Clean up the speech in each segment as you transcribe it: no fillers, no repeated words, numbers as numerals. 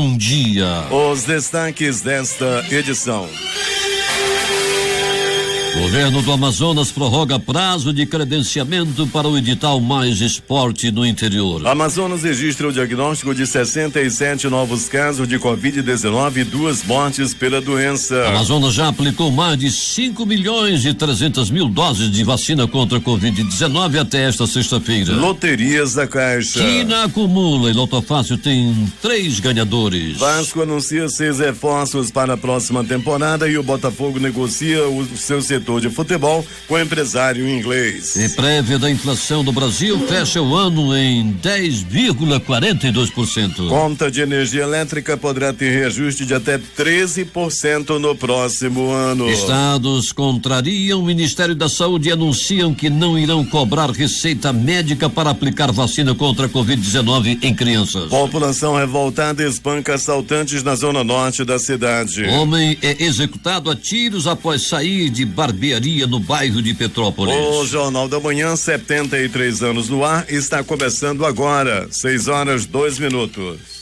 Um dia. Os destaques desta edição. Governo do Amazonas prorroga prazo de credenciamento para o edital Mais Esporte no interior. Amazonas registra o diagnóstico de 67 novos casos de Covid-19 e 2 mortes pela doença. Amazonas já aplicou mais de 5.300.000 doses de vacina contra a Covid-19 até esta sexta-feira. Loterias da Caixa. China acumula e Loto Fácil tem 3 ganhadores. Vasco anuncia 6 reforços para a próxima temporada e o Botafogo negocia o seu setor de futebol com o empresário inglês. E prévia da inflação do Brasil fecha o ano em 10,42%. Conta de energia elétrica poderá ter reajuste de até 13% no próximo ano. Estados contrariam o Ministério da Saúde e anunciam que não irão cobrar receita médica para aplicar vacina contra a Covid-19 em crianças. População revoltada espanca assaltantes na zona norte da cidade. Homem é executado a tiros após sair de barbearia no bairro de Petrópolis. O Jornal da Manhã, 73 anos no ar, está começando agora, 6:02.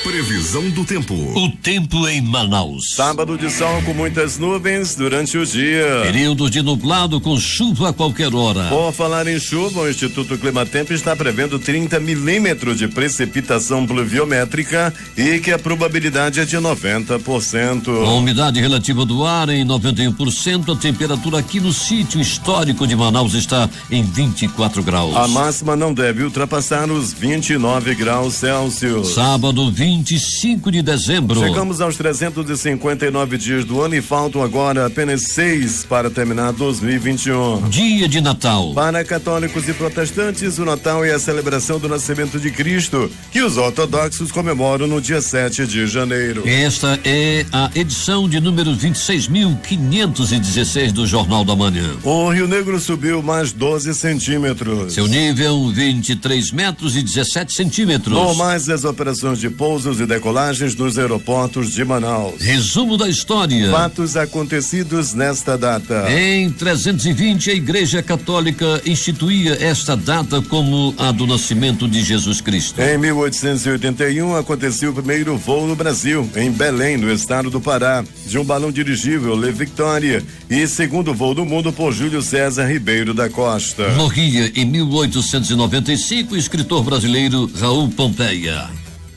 Previsão do tempo. O tempo em Manaus. Sábado de sol com muitas nuvens durante o dia. Período de nublado com chuva a qualquer hora. Por falar em chuva, o Instituto Climatempo está prevendo 30 milímetros de precipitação pluviométrica e que a probabilidade é de 90%. A umidade relativa do ar em 91%, a temperatura aqui no sítio histórico de Manaus está em 24 graus. A máxima não deve ultrapassar os 29 graus Celsius. Sábado, 25 de dezembro. Chegamos aos 359 dias do ano e faltam agora apenas 6 para terminar 2021. Dia de Natal. Para católicos e protestantes, o Natal é a celebração do nascimento de Cristo, que os ortodoxos comemoram no dia 7 de janeiro. Esta é a edição de número 26.516 do Jornal da Manhã. O Rio Negro subiu mais 12 centímetros. Seu nível, 23 metros e 17 centímetros. Normais as operações de pousos e decolagens nos aeroportos de Manaus. Resumo da história. Fatos acontecidos nesta data. Em 320, a Igreja Católica instituía esta data como a do nascimento de Jesus Cristo. Em 1881, aconteceu o primeiro voo no Brasil, em Belém, no estado do Pará, de um balão dirigível Le Victoria, e segundo voo do mundo por Júlio César Ribeiro da Costa. Morria em 1895 o escritor brasileiro Raul Pompeia.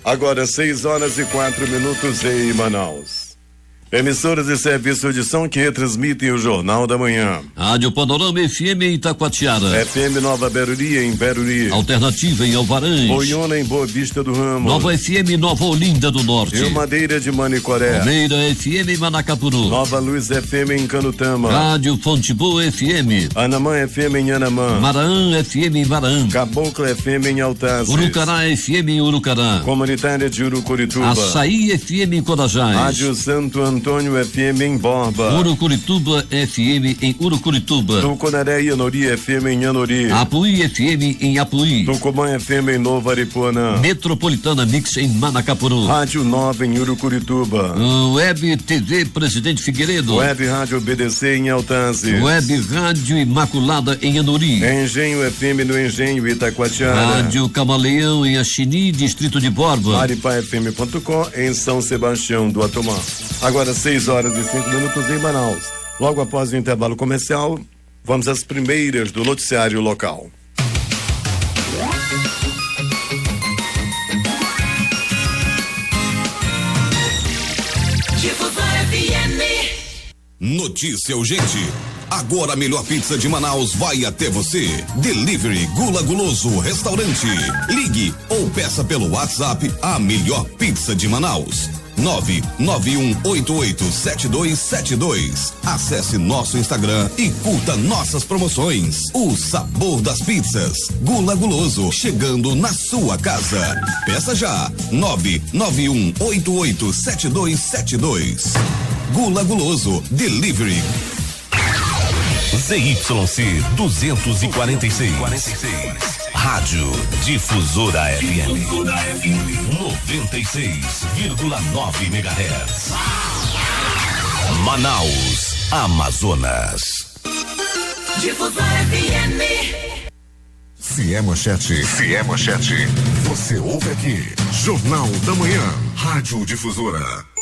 Agora 6:04 em Manaus. Emissoras e serviços de som que retransmitem o Jornal da Manhã. Rádio Panorama FM em Itacoatiara. FM Nova Beruri em Beruri. Alternativa em Alvarães. Boiona em Boa Vista do Ramo. Nova FM Nova Olinda do Norte. Rio Madeira de Manicoré. Palmeira FM em Manacapuru. Nova Luz FM em Canutama. Rádio Fonte Boa FM. Anamã FM em Anamã. Maraã FM em Maraã. Cabocla FM em Altazes. Urucará FM em Urucará. Comunitária de Urucurituba. Açaí FM em Codajás. Rádio Santo Antônio FM em Borba. Urucurituba FM em Urucurituba. Tucunaré e Anori FM em Anori. Apuí FM em Apuí. Tucumã FM em Nova Aripuanã. Metropolitana Mix em Manacapuru. Rádio Nova em Urucurituba. Web TV Presidente Figueiredo. Web Rádio BDC em Altazes. Web Rádio Imaculada em Anori. Engenho FM no Engenho Itacoatiara. Rádio Camaleão em Axini, Distrito de Borba. maripafm.com em São Sebastião do Atomã. Agora 6:05 em Manaus. Logo após o intervalo comercial, vamos às primeiras do noticiário local. Notícia urgente. Agora a melhor pizza de Manaus vai até você. Delivery Gula Guloso Restaurante. Ligue ou peça pelo WhatsApp a melhor pizza de Manaus. 991887272. Acesse nosso Instagram e curta nossas promoções. O sabor das pizzas. Gula Guloso, chegando na sua casa. Peça já. 991887272. Gula Guloso Delivery. ZYC 246. Rádio Difusora FM 96,9 MHz. Manaus, Amazonas. Difusora FM. Se é manchete, Você ouve aqui, Jornal da Manhã, Rádio Difusora.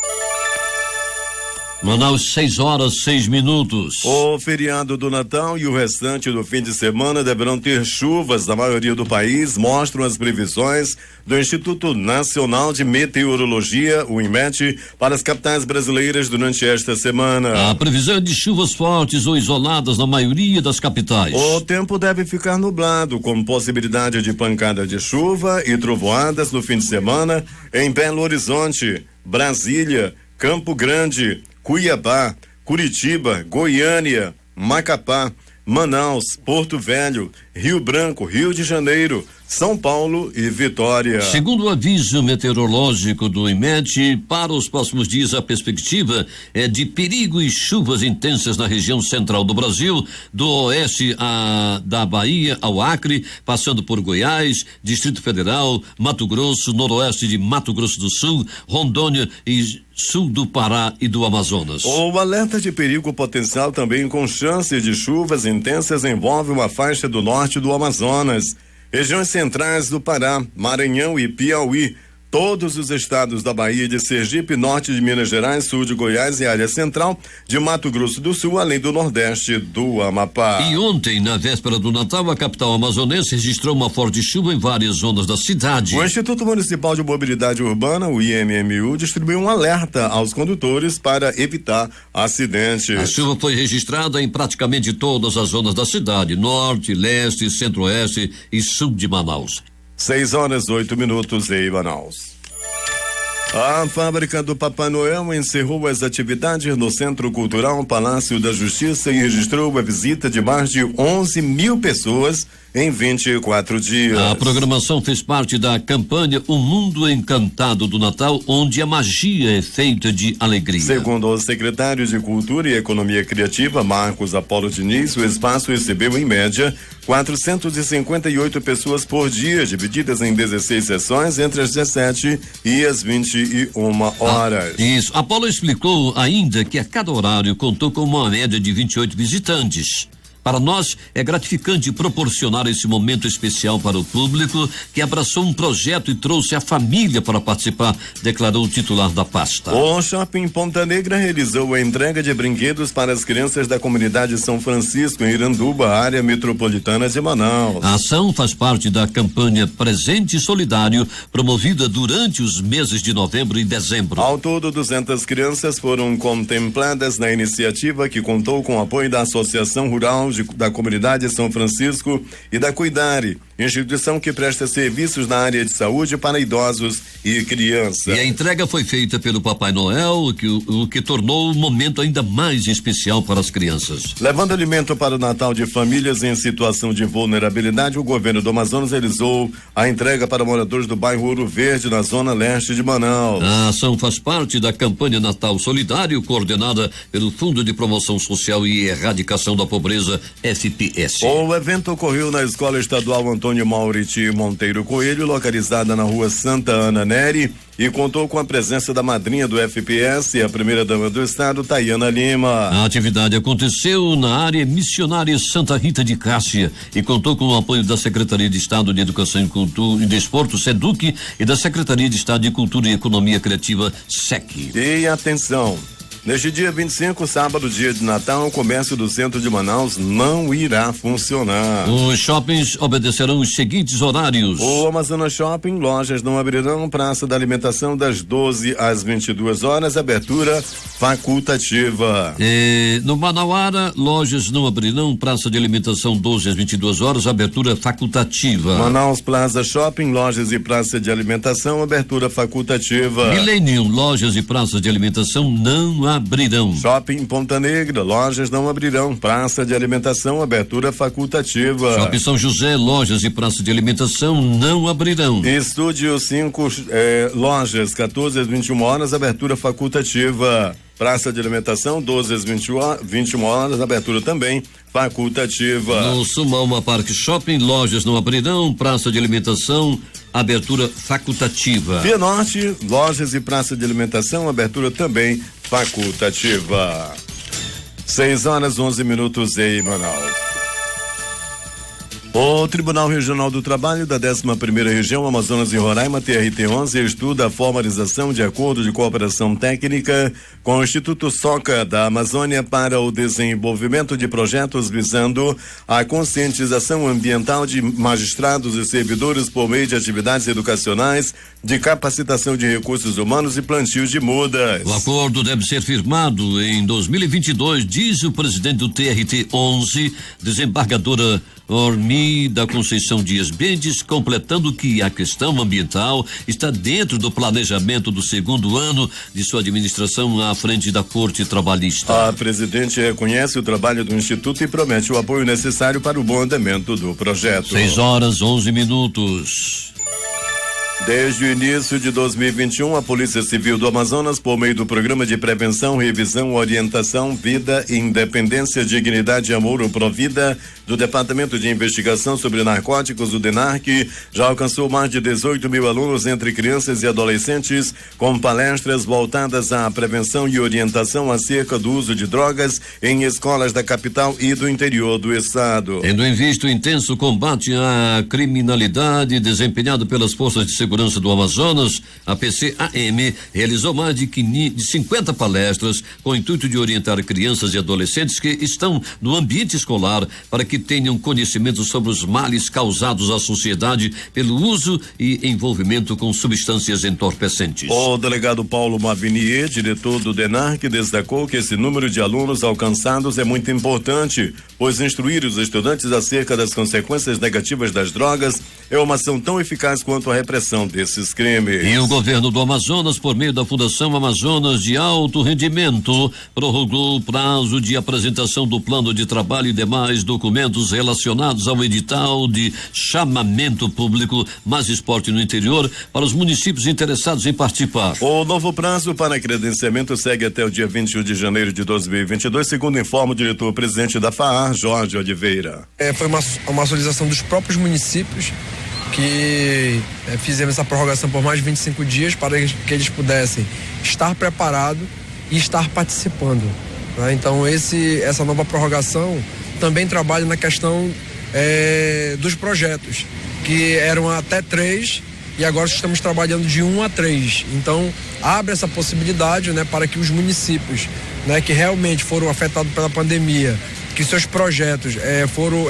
Manaus, 6:06. O feriado do Natal e o restante do fim de semana deverão ter chuvas na maioria do país, mostram as previsões do Instituto Nacional de Meteorologia, o INMET, para as capitais brasileiras durante esta semana. A previsão é de chuvas fortes ou isoladas na maioria das capitais. O tempo deve ficar nublado, com possibilidade de pancada de chuva e trovoadas no fim de semana em Belo Horizonte, Brasília, Campo Grande, Cuiabá, Curitiba, Goiânia, Macapá, Manaus, Porto Velho, Rio Branco, Rio de Janeiro, São Paulo e Vitória. Segundo o aviso meteorológico do INMET, para os próximos dias a perspectiva é de perigo e chuvas intensas na região central do Brasil, do oeste da Bahia ao Acre, passando por Goiás, Distrito Federal, Mato Grosso, noroeste de Mato Grosso do Sul, Rondônia e sul do Pará e do Amazonas. O alerta de perigo potencial também com chances de chuvas intensas envolve uma faixa do norte do Amazonas, regiões centrais do Pará, Maranhão e Piauí, todos os estados da Bahia, de Sergipe, norte de Minas Gerais, sul de Goiás e área central de Mato Grosso do Sul, além do nordeste do Amapá. E ontem, na véspera do Natal, a capital amazonense registrou uma forte chuva em várias zonas da cidade. O Instituto Municipal de Mobilidade Urbana, o IMMU, distribuiu um alerta aos condutores para evitar acidentes. A chuva foi registrada em praticamente todas as zonas da cidade, norte, leste, centro-oeste e sul de Manaus. 6:08 em Manaus. A fábrica do Papai Noel encerrou as atividades no Centro Cultural Palácio da Justiça e registrou a visita de mais de 11 mil pessoas em 24 dias. A programação fez parte da campanha O Mundo Encantado do Natal, onde a magia é feita de alegria. Segundo o secretário de Cultura e Economia Criativa, Marcos Apolo Diniz, o espaço recebeu em média 458 pessoas por dia, divididas em 16 sessões entre as 17 e as 21 horas. Isso. Apolo explicou ainda que a cada horário contou com uma média de 28 visitantes. Para nós, é gratificante proporcionar esse momento especial para o público que abraçou um projeto e trouxe a família para participar, declarou o titular da pasta. O Shopping Ponta Negra realizou a entrega de brinquedos para as crianças da comunidade São Francisco, em Iranduba, área metropolitana de Manaus. A ação faz parte da campanha Presente Solidário, promovida durante os meses de novembro e dezembro. Ao todo, 200 crianças foram contempladas na iniciativa, que contou com o apoio da Associação Rural da Comunidade São Francisco e da Cuidare, instituição que presta serviços na área de saúde para idosos e crianças. E a entrega foi feita pelo Papai Noel, o que tornou o momento ainda mais especial para as crianças. Levando alimento para o Natal de famílias em situação de vulnerabilidade, o governo do Amazonas realizou a entrega para moradores do bairro Ouro Verde, na zona leste de Manaus. A ação faz parte da campanha Natal Solidário, coordenada pelo Fundo de Promoção Social e Erradicação da Pobreza, FPS. O evento ocorreu na Escola Estadual Antônio Mauriti Monteiro Coelho, localizada na rua Santa Ana Neri, e contou com a presença da madrinha do FPS e a primeira-dama do estado, Tayana Lima. A atividade aconteceu na área missionária Santa Rita de Cássia e contou com o apoio da Secretaria de Estado de Educação e Cultura e Desporto, SEDUC, e da Secretaria de Estado de Cultura e Economia Criativa, SEC. E atenção! Neste dia 25, sábado, dia de Natal, o comércio do centro de Manaus não irá funcionar. Os shoppings obedecerão os seguintes horários. O Amazonas Shopping, lojas não abrirão, praça da alimentação das 12 às 22 horas, abertura facultativa. No Manauara, lojas não abrirão, praça de alimentação 12 às 22 horas, abertura facultativa. Manaus Plaza Shopping, lojas e praça de alimentação, abertura facultativa. Millennium, lojas e praças de alimentação não abrirão. Shopping Ponta Negra, lojas não abrirão, praça de alimentação, abertura facultativa. Shopping São José, lojas e praça de alimentação não abrirão. Estúdio 5, lojas 14 às 21 horas, abertura facultativa. Praça de alimentação 12 às 21 horas, abertura também facultativa. No Sumalma Park Shopping, lojas não abrirão, praça de alimentação, abertura facultativa. Via Norte, lojas e praça de alimentação, abertura também facultativa. 6 horas 11 minutos em Manaus. O Tribunal Regional do Trabalho da 11ª Região Amazonas e Roraima, TRT-11, estuda a formalização de acordo de cooperação técnica com o Instituto Soca da Amazônia para o desenvolvimento de projetos visando a conscientização ambiental de magistrados e servidores por meio de atividades educacionais, de capacitação de recursos humanos e plantio de mudas. O acordo deve ser firmado em 2022, diz o presidente do TRT-11, desembargadora Ormi da Conceição Dias Mendes, completando que a questão ambiental está dentro do planejamento do segundo ano de sua administração à frente da Corte Trabalhista. A presidente reconhece o trabalho do Instituto e promete o apoio necessário para o bom andamento do projeto. 6:11. Desde o início de 2021, a Polícia Civil do Amazonas, por meio do Programa de Prevenção, Revisão, Orientação, Vida, Independência, Dignidade e Amor, o Provida, do Departamento de Investigação sobre Narcóticos, o DENARC, já alcançou mais de 18 mil alunos entre crianças e adolescentes, com palestras voltadas à prevenção e orientação acerca do uso de drogas em escolas da capital e do interior do estado. Tendo em vista o intenso combate à criminalidade desempenhado pelas forças de segurança do Amazonas, a PCAM realizou mais de 50 palestras com o intuito de orientar crianças e adolescentes que estão no ambiente escolar para que tenham conhecimento sobre os males causados à sociedade pelo uso e envolvimento com substâncias entorpecentes. O delegado Paulo Mavinier, diretor do DENARC, destacou que esse número de alunos alcançados é muito importante, pois instruir os estudantes acerca das consequências negativas das drogas é uma ação tão eficaz quanto a repressão desses crimes. E o governo do Amazonas, por meio da Fundação Amazonas de Alto Rendimento, prorrogou o prazo de apresentação do plano de trabalho e demais documentos relacionados ao edital de chamamento público Mais Esporte no Interior para os municípios interessados em participar. O novo prazo para credenciamento segue até o dia 21 de janeiro de 2022, segundo informa o diretor-presidente da FAAR, Jorge Oliveira. Foi uma solicitação dos próprios municípios que fizemos essa prorrogação por mais de 25 dias para que eles pudessem estar preparados e estar participando, né? Então essa nova prorrogação também trabalha na questão dos projetos, que eram até 3 e agora estamos trabalhando de 1 a 3. Então abre essa possibilidade, né, para que os municípios, né, que realmente foram afetados pela pandemia, que seus projetos foram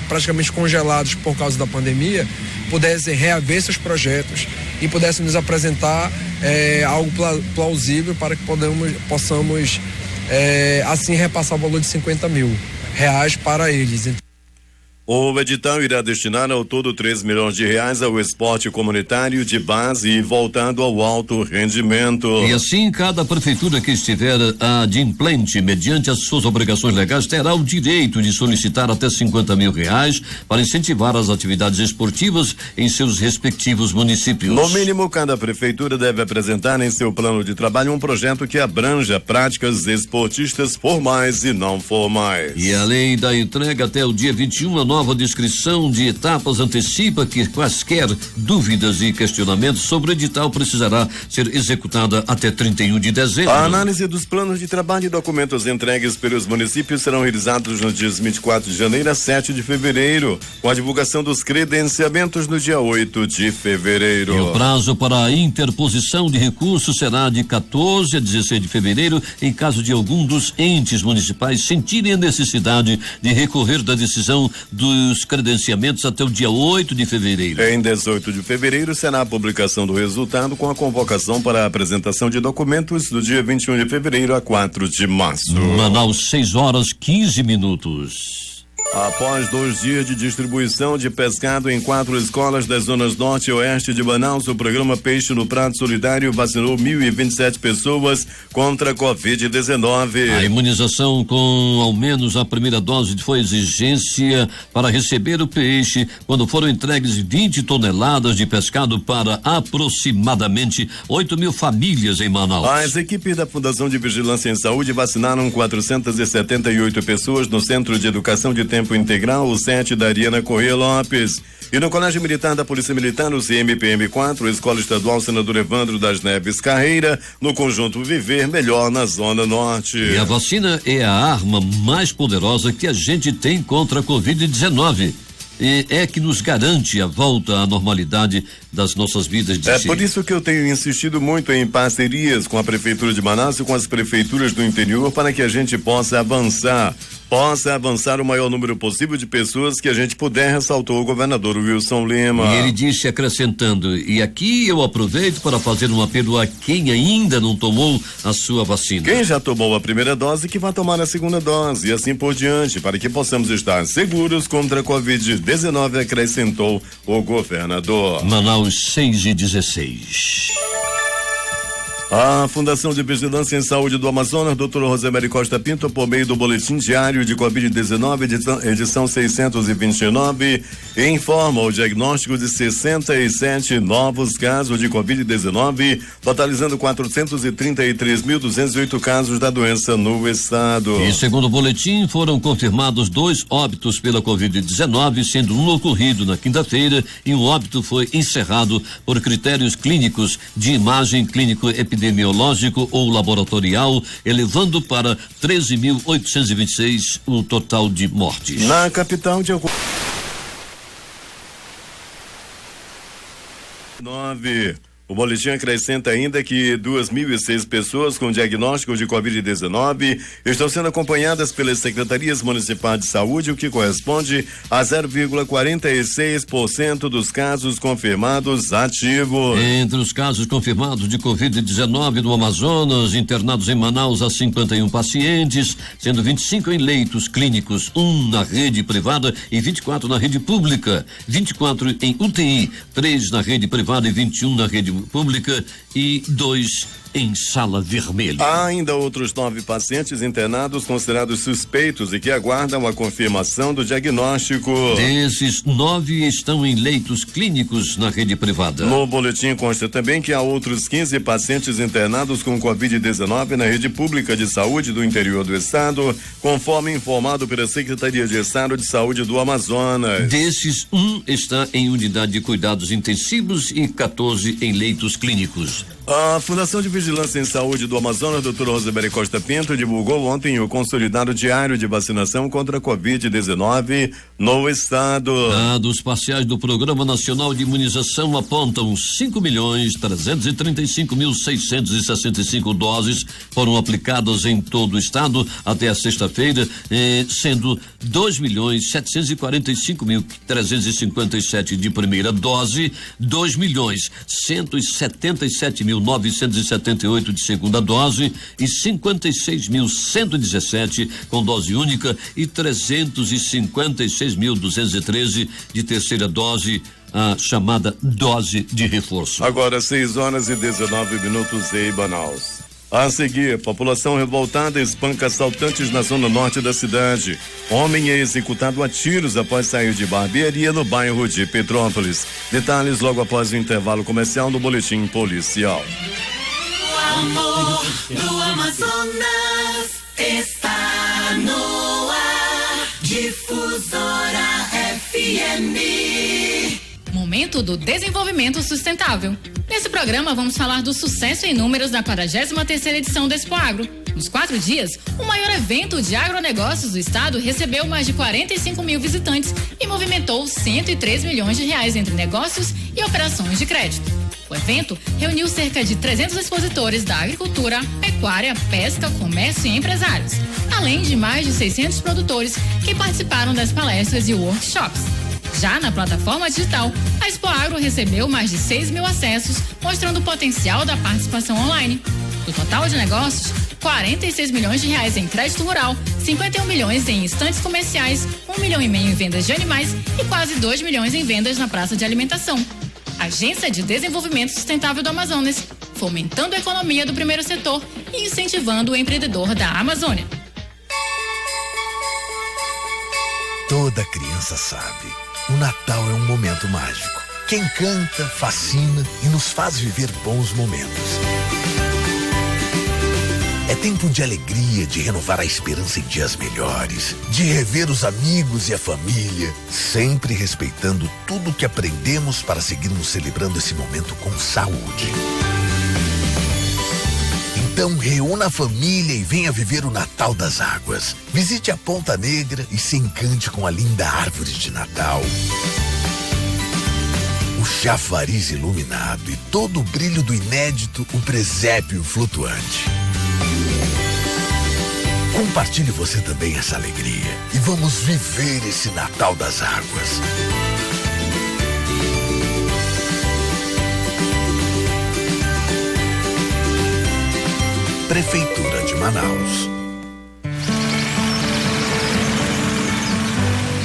praticamente congelados por causa da pandemia, pudessem reaver seus projetos e pudessem nos apresentar algo plausível para que possamos assim repassar o valor de R$50 mil para eles. O edital irá destinar ao todo R$3 milhões ao esporte comunitário de base e voltado ao alto rendimento. E assim, cada prefeitura que estiver adimplente, mediante as suas obrigações legais, terá o direito de solicitar até R$50 mil para incentivar as atividades esportivas em seus respectivos municípios. No mínimo, cada prefeitura deve apresentar em seu plano de trabalho um projeto que abranja práticas esportistas formais e não formais. E além da entrega até o dia 21, a nova descrição de etapas antecipa que quaisquer dúvidas e questionamentos sobre o edital precisará ser executada até 31 de dezembro. A análise dos planos de trabalho e documentos entregues pelos municípios serão realizados nos dias 24 de janeiro a 7 de fevereiro, com a divulgação dos credenciamentos no dia 8 de fevereiro. E o prazo para a interposição de recursos será de 14 a 16 de fevereiro, em caso de algum dos entes municipais sentirem a necessidade de recorrer da decisão dos credenciamentos até o dia 8 de fevereiro. Em 18 de fevereiro será a publicação do resultado com a convocação para a apresentação de documentos do dia 21 de fevereiro a 4 de março. Manaus, 6:15. Após 2 dias de distribuição de pescado em 4 escolas das zonas norte e oeste de Manaus, o programa Peixe no Prato Solidário vacinou 1.027 pessoas contra a Covid-19. A imunização com ao menos a primeira dose foi exigência para receber o peixe, quando foram entregues 20 toneladas de pescado para aproximadamente 8.000 famílias em Manaus. As equipes da Fundação de Vigilância em Saúde vacinaram 478 pessoas no Centro de Educação de Tempo Integral, o 7 da Ariana Corrêa Lopes. E no Colégio Militar da Polícia Militar, o CMPM4, Escola Estadual Senador Evandro das Neves Carreira, no conjunto Viver Melhor na Zona Norte. E a vacina é a arma mais poderosa que a gente tem contra a Covid-19. é que nos garante a volta à normalidade das nossas vidas. É por isso que eu tenho insistido muito em parcerias com a Prefeitura de Manaus e com as prefeituras do interior para que a gente possa avançar o maior número possível de pessoas que a gente puder, ressaltou o governador Wilson Lima. E ele disse, acrescentando, e aqui eu aproveito para fazer um apelo a quem ainda não tomou a sua vacina. Quem já tomou a primeira dose que vai tomar a segunda dose e assim por diante, para que possamos estar seguros contra a Covid-19, acrescentou o governador. Manaus 6:16. A Fundação de Vigilância em Saúde do Amazonas, Dr. Rosemary Costa Pinto, por meio do Boletim Diário de Covid-19, edição 629, informa o diagnóstico de 67 novos casos de Covid-19, totalizando 433.208 casos da doença no estado. E segundo o boletim, foram confirmados 2 óbitos pela Covid-19, sendo um ocorrido na quinta-feira e um óbito foi encerrado por critérios clínicos de imagem clínico-epidemiológico ou laboratorial, elevando para 13.826 o total de mortes. Na capital de 9. O boletim acrescenta ainda que 2.006 pessoas com diagnóstico de Covid-19 estão sendo acompanhadas pelas secretarias municipais de saúde, o que corresponde a 0,46% dos casos confirmados ativos. Entre os casos confirmados de Covid-19 no Amazonas, internados em Manaus há 51 pacientes, sendo 25 em leitos clínicos, 1 na rede privada e 24 na rede pública, 24 em UTI, 3 na rede privada e 21 na rede pública e 2 em sala vermelha. Há ainda outros 9 pacientes internados considerados suspeitos e que aguardam a confirmação do diagnóstico. Desses 9 estão em leitos clínicos na rede privada. No boletim consta também que há outros 15 pacientes internados com Covid-19 na rede pública de saúde do interior do estado, conforme informado pela Secretaria de Estado de Saúde do Amazonas. Desses, 1 está em unidade de cuidados intensivos e 14 em leitos clínicos. A Fundação de Vigilância em Saúde do Amazonas, Dr. Rosemary Costa Pinto, divulgou ontem o consolidado diário de vacinação contra a Covid-19 no estado. Dados parciais do Programa Nacional de Imunização apontam 5.335.665 doses foram aplicadas em todo o estado até a sexta-feira, sendo 2.745.357 de primeira dose, 2.177.978 de segunda dose e 56.117 com dose única e 356.213 de terceira dose, a chamada dose de reforço. Agora 6h19 em Manaus. A seguir, população revoltada espanca assaltantes na zona norte da cidade. Homem é executado a tiros após sair de barbearia no bairro de Petrópolis. Detalhes logo após o intervalo comercial no boletim policial. O amor do Amazonas está no ar. Difusora FM. Momento do desenvolvimento sustentável. Nesse programa vamos falar do sucesso em números da 43ª edição da Expo Agro. Nos 4 dias, o maior evento de agronegócios do estado recebeu mais de 45 mil visitantes e movimentou 103 milhões de reais entre negócios e operações de crédito. O evento reuniu cerca de 300 expositores da agricultura, pecuária, pesca, comércio e empresários, além de mais de 600 produtores que participaram das palestras e workshops. Já na plataforma digital, a Expo Agro recebeu mais de 6 mil acessos, mostrando o potencial da participação online. Do total de negócios, 46 milhões de reais em crédito rural, 51 milhões em estantes comerciais, 1,5 milhão em vendas de animais e quase 2 milhões em vendas na praça de alimentação. Agência de Desenvolvimento Sustentável do Amazonas, fomentando a economia do primeiro setor e incentivando o empreendedor da Amazônia. Toda criança sabe. O Natal é um momento mágico que encanta, fascina e nos faz viver bons momentos. É tempo de alegria, de renovar a esperança em dias melhores, de rever os amigos e a família, sempre respeitando tudo o que aprendemos para seguirmos celebrando esse momento com saúde. Então reúna a família e venha viver o Natal das Águas. Visite a Ponta Negra e se encante com a linda árvore de Natal. O chafariz iluminado e todo o brilho do inédito, o presépio flutuante. Compartilhe você também essa alegria e vamos viver esse Natal das Águas. Prefeitura de Manaus.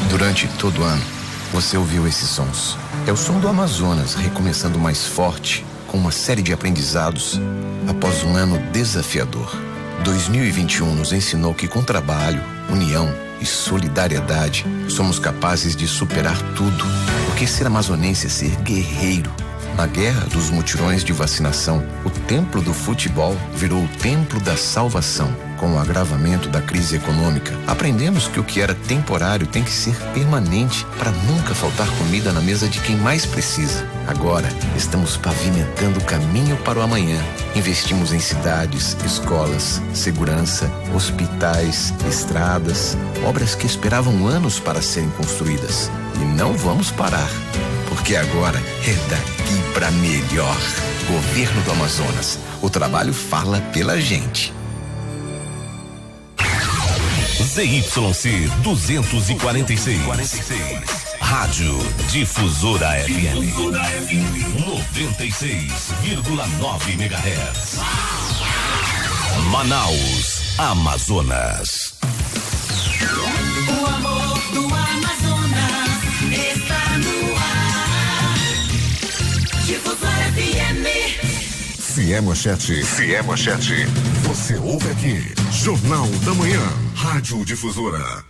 Durante todo o ano, você ouviu esses sons. É o som do Amazonas recomeçando mais forte, com uma série de aprendizados após um ano desafiador. 2021 nos ensinou que com trabalho, união e solidariedade, somos capazes de superar tudo. Porque ser amazonense é ser guerreiro. Na guerra dos mutirões de vacinação, o templo do futebol virou o templo da salvação. Com o agravamento da crise econômica, aprendemos que o que era temporário tem que ser permanente para nunca faltar comida na mesa de quem mais precisa. Agora, estamos pavimentando o caminho para o amanhã. Investimos em cidades, escolas, segurança, hospitais, estradas, obras que esperavam anos para serem construídas. E não vamos parar, porque agora é daqui para melhor. Governo do Amazonas. O trabalho fala pela gente. ZYC 246. Rádio Difusora FM. 96,9 MHz. Manaus, Amazonas. O amor do Amazonas está no ar. Difusora FM. Fié-Manchete. Você ouve aqui. Jornal da Manhã. Rádio Difusora.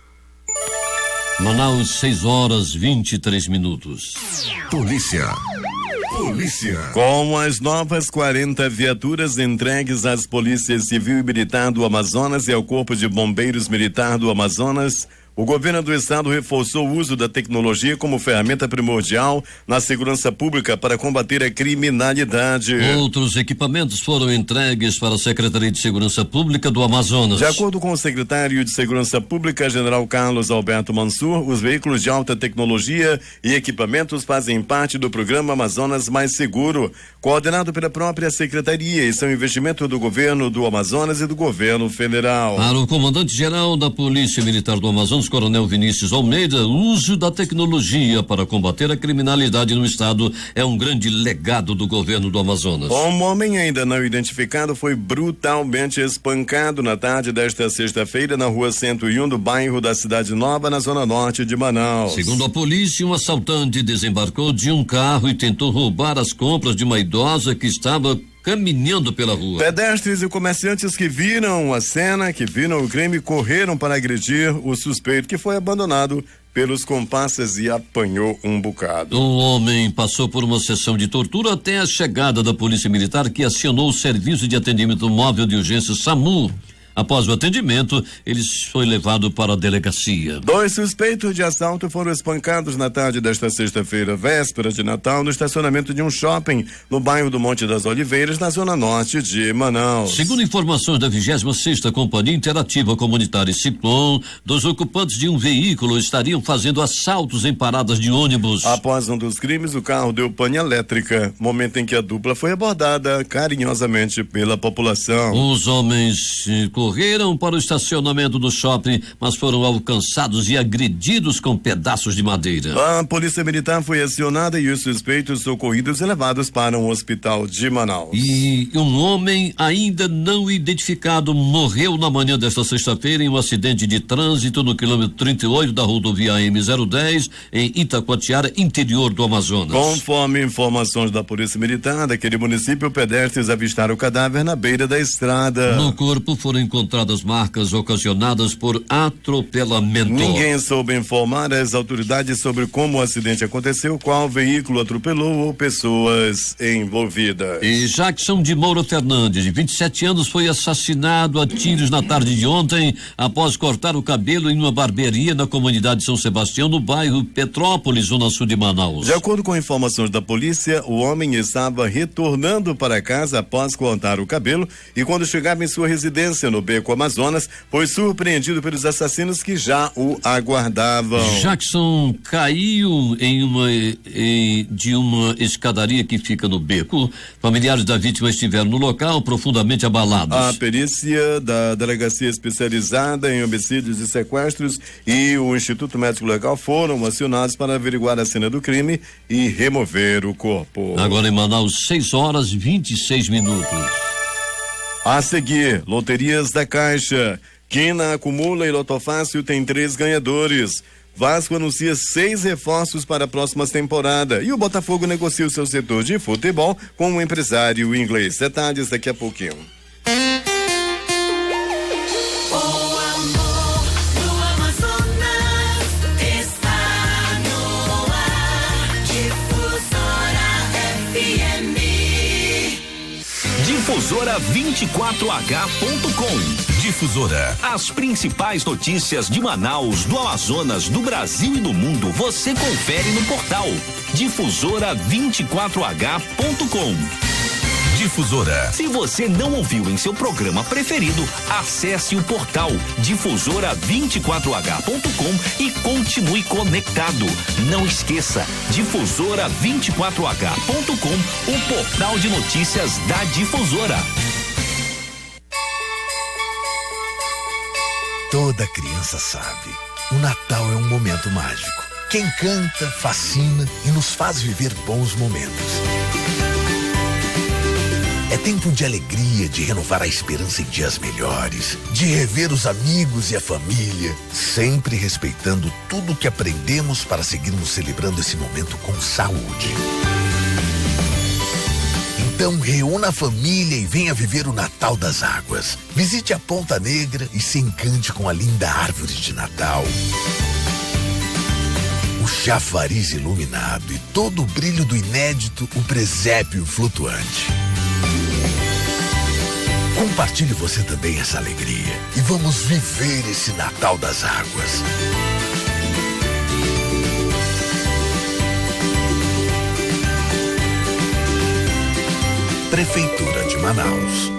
Manaus, 6h23. Polícia. Com as novas 40 viaturas entregues às polícias civil e militar do Amazonas e ao Corpo de Bombeiros Militar do Amazonas, o governo do estado reforçou o uso da tecnologia como ferramenta primordial na segurança pública para combater a criminalidade. Outros equipamentos foram entregues para a Secretaria de Segurança Pública do Amazonas. De acordo com o secretário de Segurança Pública, General Carlos Alberto Mansur, os veículos de alta tecnologia e equipamentos fazem parte do programa Amazonas Mais Seguro, coordenado pela própria secretaria, e são investimento do governo do Amazonas e do governo federal. Para o comandante-geral da Polícia Militar do Amazonas, Coronel Vinícius Almeida, o uso da tecnologia para combater a criminalidade no estado é um grande legado do governo do Amazonas. Um homem ainda não identificado foi brutalmente espancado na tarde desta sexta-feira na rua 101 do bairro da Cidade Nova, na zona norte de Manaus. Segundo a polícia, um assaltante desembarcou de um carro e tentou roubar as compras de uma idosa que estava caminhando pela rua. Pedestres e comerciantes que viram a cena, que viram o crime, correram para agredir o suspeito, que foi abandonado pelos comparsas e apanhou um bocado. O homem passou por uma sessão de tortura até a chegada da Polícia Militar, que acionou o Serviço de Atendimento Móvel de Urgência SAMU. Após o atendimento, ele foi levado para a delegacia. 2 suspeitos de assalto foram espancados na tarde desta sexta-feira, véspera de Natal, no estacionamento de um shopping no bairro do Monte das Oliveiras, na zona norte de Manaus. Segundo informações da 26ª Companhia Interativa Comunitária Ciclone, 2 ocupantes de um veículo estariam fazendo assaltos em paradas de ônibus. Após um dos crimes, o carro deu pane elétrica, momento em que a dupla foi abordada carinhosamente pela população. Os homens correram para o estacionamento do shopping, mas foram alcançados e agredidos com pedaços de madeira. A polícia militar foi acionada e os suspeitos socorridos e levados para um hospital de Manaus. E um homem ainda não identificado morreu na manhã desta sexta-feira em um acidente de trânsito no quilômetro 38 da rodovia M010 em Itacoatiara, interior do Amazonas. Conforme informações da polícia militar daquele município, pedestres avistaram o cadáver na beira da estrada. No corpo foram encontrados encontradas marcas ocasionadas por atropelamento. Ninguém soube informar as autoridades sobre como o acidente aconteceu, qual veículo atropelou ou pessoas envolvidas. E Jackson de Moura Fernandes, de 27 anos, foi assassinado a tiros na tarde de ontem após cortar o cabelo em uma barbearia na comunidade São Sebastião, no bairro Petrópolis, zona sul de Manaus. De acordo com informações da polícia, o homem estava retornando para casa após cortar o cabelo e quando chegava em sua residência no Beco Amazonas, foi surpreendido pelos assassinos que já o aguardavam. Jackson caiu de uma escadaria que fica no beco. Familiares da vítima estiveram no local profundamente abalados. A perícia da Delegacia Especializada em Homicídios e Sequestros e o Instituto Médico Legal foram acionados para averiguar a cena do crime e remover o corpo. Agora em Manaus, 6h26. A seguir, loterias da Caixa. Quina acumula e Lotofácil tem 3 ganhadores. Vasco anuncia 6 reforços para a próxima temporada e o Botafogo negocia o seu setor de futebol com um empresário inglês. Detalhes daqui a pouquinho. Difusora24h.com. Difusora. As principais notícias de Manaus, do Amazonas, do Brasil e do mundo, você confere no portal Difusora24h.com. Difusora. Se você não ouviu em seu programa preferido, acesse o portal Difusora24h.com e continue conectado. Não esqueça, Difusora24h.com, o portal de notícias da Difusora. Toda criança sabe, o Natal é um momento mágico que encanta, fascina e nos faz viver bons momentos. É tempo de alegria, de renovar a esperança em dias melhores, de rever os amigos e a família, sempre respeitando tudo o que aprendemos para seguirmos celebrando esse momento com saúde. Então reúna a família e venha viver o Natal das Águas. Visite a Ponta Negra e se encante com a linda árvore de Natal, o chafariz iluminado e todo o brilho do inédito, o presépio flutuante. Compartilhe você também essa alegria e vamos viver esse Natal das Águas. Prefeitura de Manaus.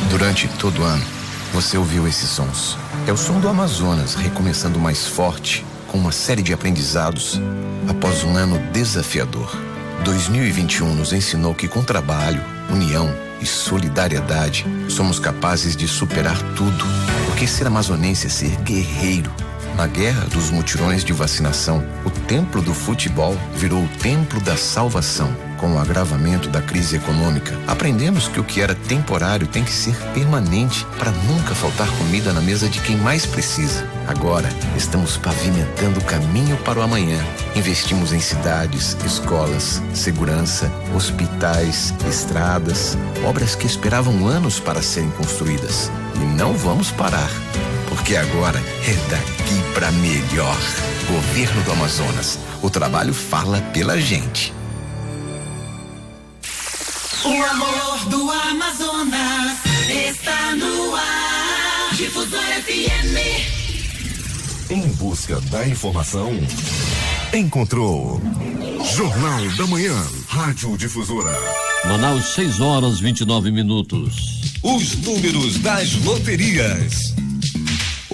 Durante todo o ano, você ouviu esses sons. É o som do Amazonas recomeçando mais forte, com uma série de aprendizados após um ano desafiador. 2021 nos ensinou que com trabalho, união e solidariedade, somos capazes de superar tudo. Porque ser amazonense é ser guerreiro. Na guerra dos mutirões de vacinação, o templo do futebol virou o templo da salvação. Com o agravamento da crise econômica, aprendemos que o que era temporário tem que ser permanente para nunca faltar comida na mesa de quem mais precisa. Agora, estamos pavimentando o caminho para o amanhã. Investimos em cidades, escolas, segurança, hospitais, estradas, obras que esperavam anos para serem construídas. E não vamos parar, porque agora é daqui para melhor. Governo do Amazonas. O trabalho fala pela gente. O amor do Amazonas está no ar. Difusora FM. Em busca da informação, encontrou Jornal da Manhã, Rádio Difusora. Manaus, 6h29. Os números das loterias.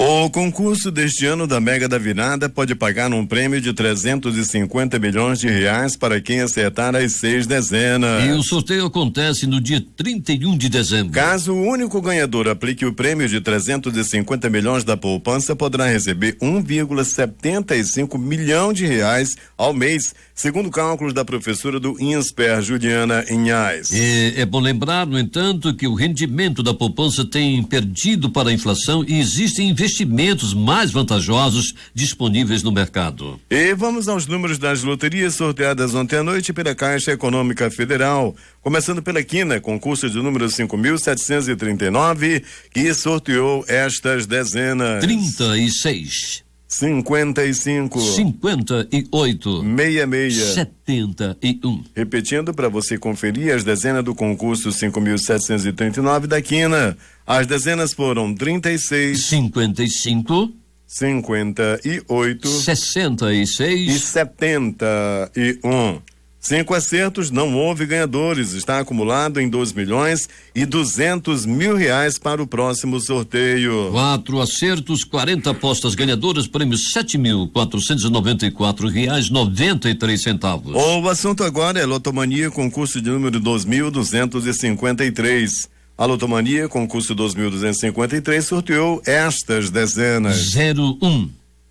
O concurso deste ano da Mega da Virada pode pagar um prêmio de 350 milhões de reais para quem acertar as 6 dezenas. E o sorteio acontece no dia 31 de dezembro. Caso o único ganhador aplique o prêmio de 350 milhões da poupança, poderá receber 1,75 milhão de reais ao mês, segundo cálculos da professora do INSPER, Juliana Inhais. É bom lembrar, no entanto, que o rendimento da poupança tem perdido para a inflação e existem investimentos investimentos mais vantajosos disponíveis no mercado. E vamos aos números das loterias sorteadas ontem à noite pela Caixa Econômica Federal. Começando pela quina, concurso de número 5.739, que sorteou estas dezenas: 36, 55, 58, 66, 71. Repetindo para você conferir as dezenas do concurso 5.739 da quina. As dezenas foram 36, 55, 58, 66 e 71. 5 acertos, não houve ganhadores. Está acumulado em 2.200.000 para o próximo sorteio. 4 acertos, 40 apostas ganhadoras, prêmio R$7.494,93. O assunto agora é Lotomania, concurso de número 2.253. A Lotomania, concurso 2.253, sorteou estas dezenas: 01,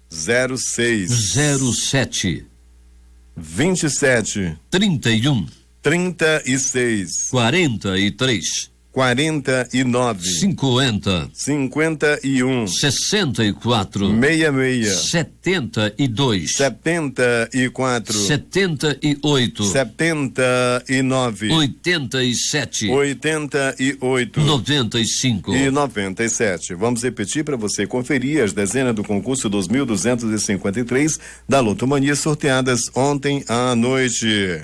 06, 07, 27, 31, 36, 43, 49, 50, 51, 64, 66, 72, 74, 78, 79, 87, 88 95. e 97. Vamos repetir para você conferir as dezenas do concurso 2.253 da Lotomania sorteadas ontem à noite: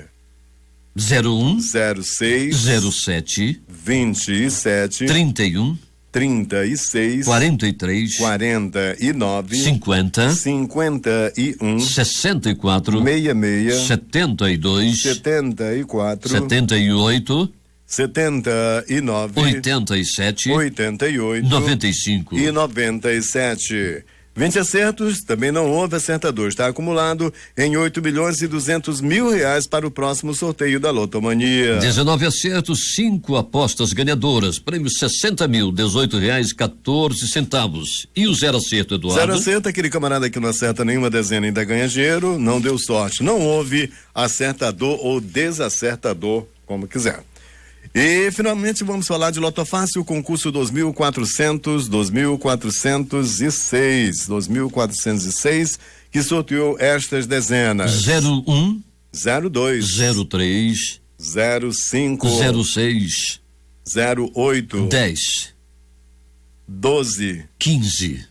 01, 06, 07, 27, 31, 36, 43, 49, 50, 51, 64, 66, 72, 74, 78, 79, 87, 88 95. e 97. 20 acertos, também não houve acertador. Está acumulado em R$8.200.000 para o próximo sorteio da Lotomania. 19 acertos, 5 apostas ganhadoras, prêmio R$60.000, R$18,14. E o 0 acerto, Eduardo? 0 acerto, aquele camarada que não acerta nenhuma dezena ainda ganha dinheiro, não deu sorte. Não houve acertador ou desacertador, como quiser. E finalmente vamos falar de Loto Fácil, concurso 2406, que sorteou estas dezenas: 01, 02, 03, 05, 06, 08, 10, 12, 15,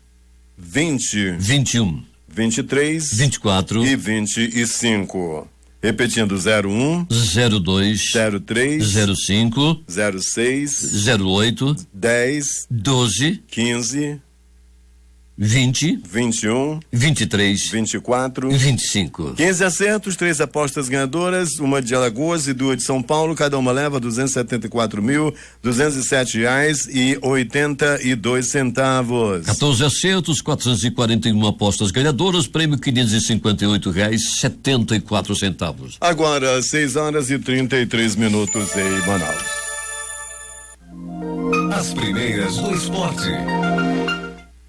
20, 21, 23 24 e 25. Repetindo: 01, 02, 03, 05, 06, 08, 10, 12, 15, 20, 21, 23, 24 e 25. 15 acertos, 3 apostas ganhadoras, uma de Alagoas e 2 de São Paulo, cada uma leva R$274.207,82. 14 acertos, 441 apostas ganhadoras, prêmio R$558,74. Agora, 6h33 em Manaus. As primeiras do esporte.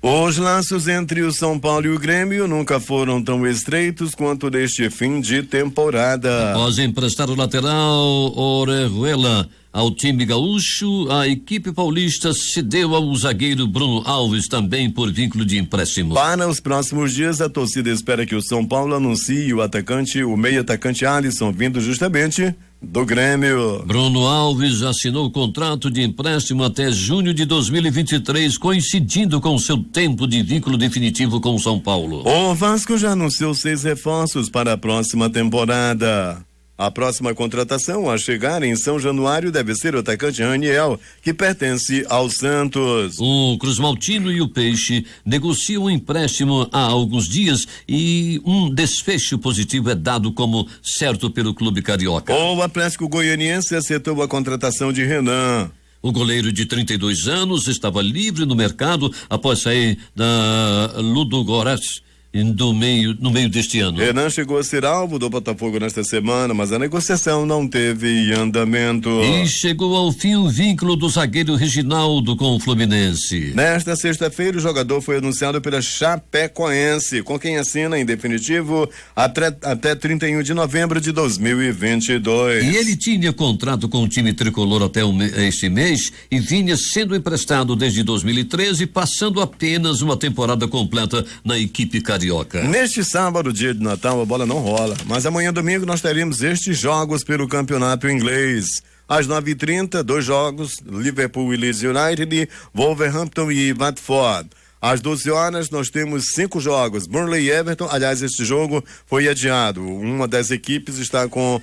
Os laços entre o São Paulo e o Grêmio nunca foram tão estreitos quanto neste fim de temporada. Após emprestar o lateral Orejuela ao time gaúcho, a equipe paulista cedeu ao zagueiro Bruno Alves, também por vínculo de empréstimo. Para os próximos dias, a torcida espera que o São Paulo anuncie o meio-atacante Alisson, vindo justamente do Grêmio. Bruno Alves assinou o contrato de empréstimo até junho de 2023, coincidindo com seu tempo de vínculo definitivo com o São Paulo. O Vasco já anunciou 6 reforços para a próxima temporada. A próxima contratação a chegar em São Januário deve ser o atacante Raniel, que pertence ao Santos. O Cruz Maltino e o Peixe negociam um empréstimo há alguns dias e um desfecho positivo é dado como certo pelo clube carioca. O Atlético Goianiense acertou a contratação de Renan. O goleiro de 32 anos estava livre no mercado após sair da Ludogorets no meio deste ano. Renan chegou a ser alvo do Botafogo nesta semana, mas a negociação não teve andamento. E chegou ao fim o vínculo do zagueiro Reginaldo com o Fluminense. Nesta sexta-feira, o jogador foi anunciado pela Chapecoense, com quem assina em definitivo até 31 de novembro de 2022. E ele tinha contrato com o time tricolor até este mês e vinha sendo emprestado desde 2013, passando apenas uma temporada completa na equipe carioca. Neste sábado, dia de Natal, a bola não rola, mas amanhã domingo nós teremos estes jogos pelo campeonato inglês. Às 9h30, 2 jogos, Liverpool e Leeds United, Wolverhampton e Watford. Às 12 horas nós temos 5 jogos, Burnley e Everton. Aliás, este jogo foi adiado. Uma das equipes está com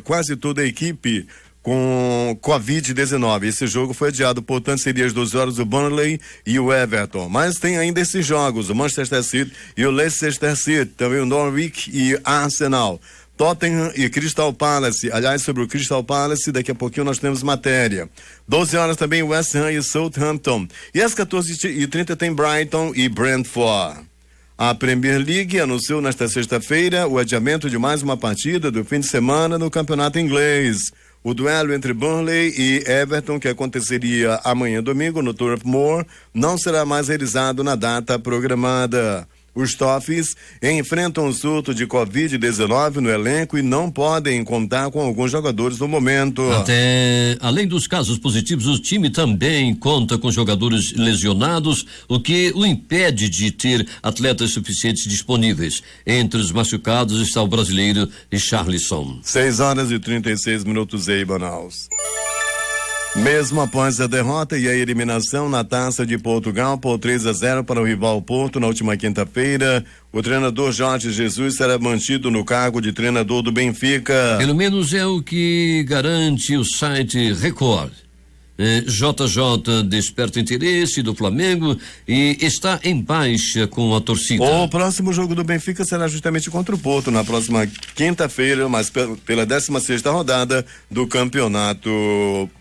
quase toda a equipe com Covid-19. Esse jogo foi adiado, portanto seria às 12 horas o Burnley e o Everton. Mas tem ainda esses jogos, o Manchester City e o Leicester City, também o Norwich e Arsenal. Tottenham e Crystal Palace. Aliás, sobre o Crystal Palace, daqui a pouquinho nós temos matéria. 12 horas também West Ham e Southampton. E às 14h30 tem Brighton e Brentford. A Premier League anunciou nesta sexta-feira o adiamento de mais uma partida do fim de semana no campeonato inglês. O duelo entre Burnley e Everton, que aconteceria amanhã domingo no Turf Moor, não será mais realizado na data programada. Os Toffees enfrentam um surto de Covid-19 no elenco e não podem contar com alguns jogadores no momento. Além dos casos positivos, o time também conta com jogadores lesionados, o que o impede de ter atletas suficientes disponíveis. Entre os machucados está o brasileiro Richarlison. 6h36 em Manaus. Mesmo após a derrota e a eliminação na Taça de Portugal por 3-0 para o rival Porto na última quinta-feira, o treinador Jorge Jesus será mantido no cargo de treinador do Benfica. Pelo menos é o que garante o site Record. JJ desperta interesse do Flamengo e está em baixa com a torcida. O próximo jogo do Benfica será justamente contra o Porto na próxima quinta-feira, mas pela 16ª rodada do Campeonato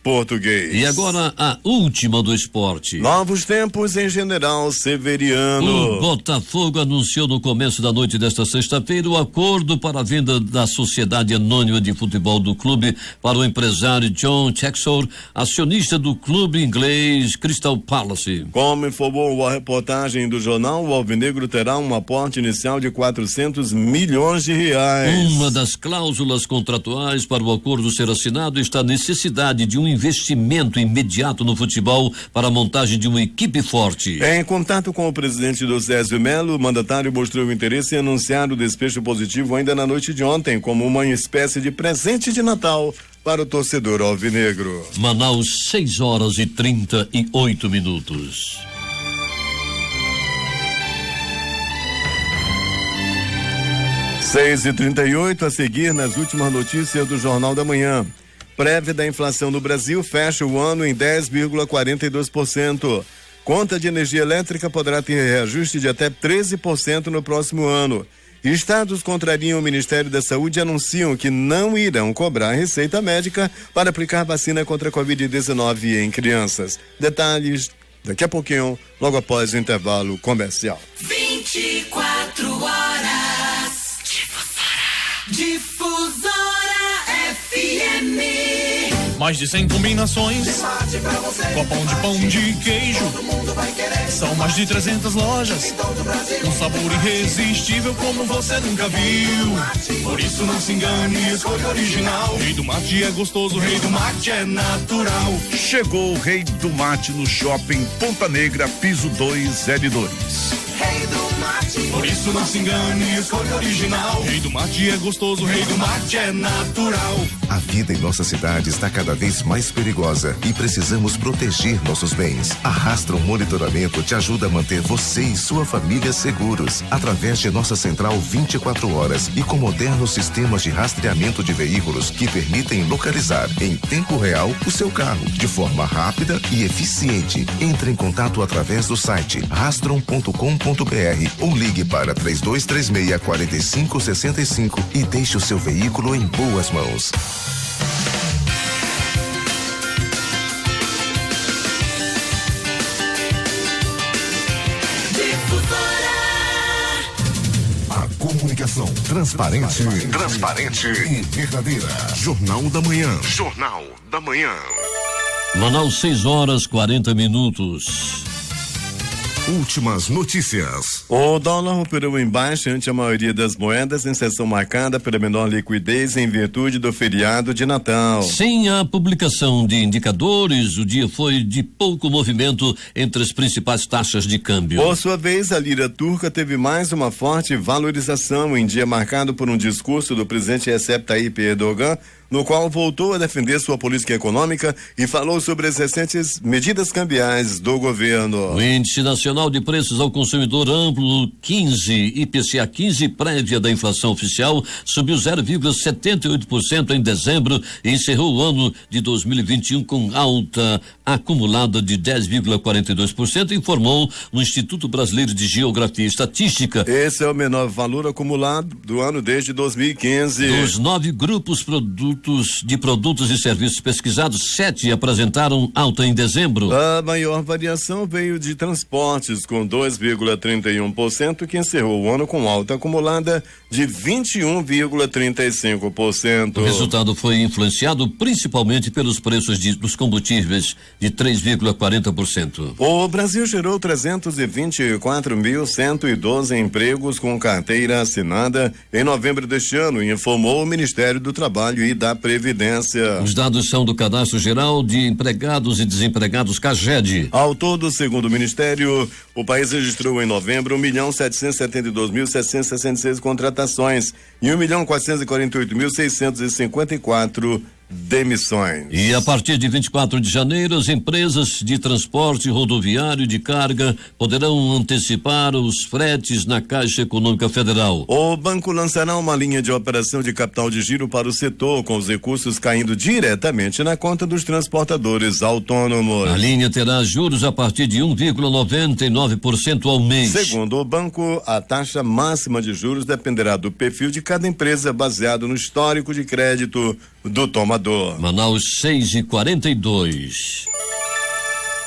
Português. E agora a última do esporte. Novos tempos em General Severiano. O Botafogo anunciou no começo da noite desta sexta-feira o acordo para a venda da Sociedade Anônima de Futebol do clube para o empresário John Texor, acionista do clube inglês Crystal Palace. Como informou a reportagem do jornal, o alvinegro terá um aporte inicial de 400 milhões de reais. Uma das cláusulas contratuais para o acordo ser assinado está a necessidade de um investimento imediato no futebol para a montagem de uma equipe forte. Em contato com o presidente do Césio Melo, o mandatário mostrou interesse em anunciar o despecho positivo ainda na noite de ontem, como uma espécie de presente de Natal para o torcedor alvinegro. Manaus, 6h38. 6h38, a seguir nas últimas notícias do Jornal da Manhã. Prévia da inflação no Brasil fecha o ano em 10,42%. Conta de energia elétrica poderá ter reajuste de até 13% no próximo ano. Estados contrariam o Ministério da Saúde e anunciam que não irão cobrar receita médica para aplicar vacina contra a Covid-19 em crianças. Detalhes daqui a pouquinho, logo após o intervalo comercial. 24 horas. Difusora FM. Mais de 100 combinações, copão de pão de queijo. São mais de 300 lojas, um sabor irresistível como você nunca viu. Por isso não se engane, escolha original. Rei do Mate é gostoso, Rei do Mate é natural. Chegou o Rei do Mate no Shopping Ponta Negra, piso 2L2. Rei do Mate. Por isso não se engane, escolha original. Rei do Mate é gostoso, Rei do Mate é natural. A vida em nossa cidade está cada vez mais perigosa e precisamos proteger nossos bens. A Rastron Monitoramento te ajuda a manter você e sua família seguros através de nossa central 24 horas e com modernos sistemas de rastreamento de veículos que permitem localizar em tempo real o seu carro de forma rápida e eficiente. Entre em contato através do site rastron.com.br ou ligue para 3236-4565 e deixe o seu veículo em boas mãos. comunicação transparente e verdadeira. Jornal da Manhã. Jornal da Manhã. Manaus, 6h40. Últimas notícias. O dólar operou em baixa ante a maioria das moedas em sessão marcada pela menor liquidez em virtude do feriado de Natal. Sem a publicação de indicadores, o dia foi de pouco movimento entre as principais taxas de câmbio. Por sua vez, a lira turca teve mais uma forte valorização em dia marcado por um discurso do presidente Recep Tayyip Erdogan, no qual voltou a defender sua política econômica e falou sobre as recentes medidas cambiais do governo. O Índice Nacional de Preços ao Consumidor Amplo 15, IPCA 15, prévia da inflação oficial, subiu 0,78% em dezembro e encerrou o ano de 2021 com alta acumulada de 10,42%, informou o Instituto Brasileiro de Geografia e Estatística. Esse é o menor valor acumulado do ano desde 2015. Dos 9 grupos de produtos e serviços pesquisados, 7 apresentaram alta em dezembro. A maior variação veio de transportes, com 2,31%, que encerrou o ano com alta acumulada de 21,35%. O resultado foi influenciado principalmente pelos preços dos combustíveis, de 3,40%. O Brasil gerou 324.112 empregos com carteira assinada em novembro deste ano, informou o Ministério do Trabalho e da Previdência. Os dados são do Cadastro Geral de Empregados e Desempregados, CAGED. Ao todo, segundo o Ministério, o país registrou em novembro 1.772.766 contratações e 1.448.654 demissões. E a partir de 24 de janeiro, as empresas de transporte rodoviário de carga poderão antecipar os fretes na Caixa Econômica Federal. O banco lançará uma linha de operação de capital de giro para o setor, com os recursos caindo diretamente na conta dos transportadores autônomos. A linha terá juros a partir de 1,99% ao mês. Segundo o banco, a taxa máxima de juros dependerá do perfil de cada empresa, baseado no histórico de crédito do tomador. Manaus, 6h42.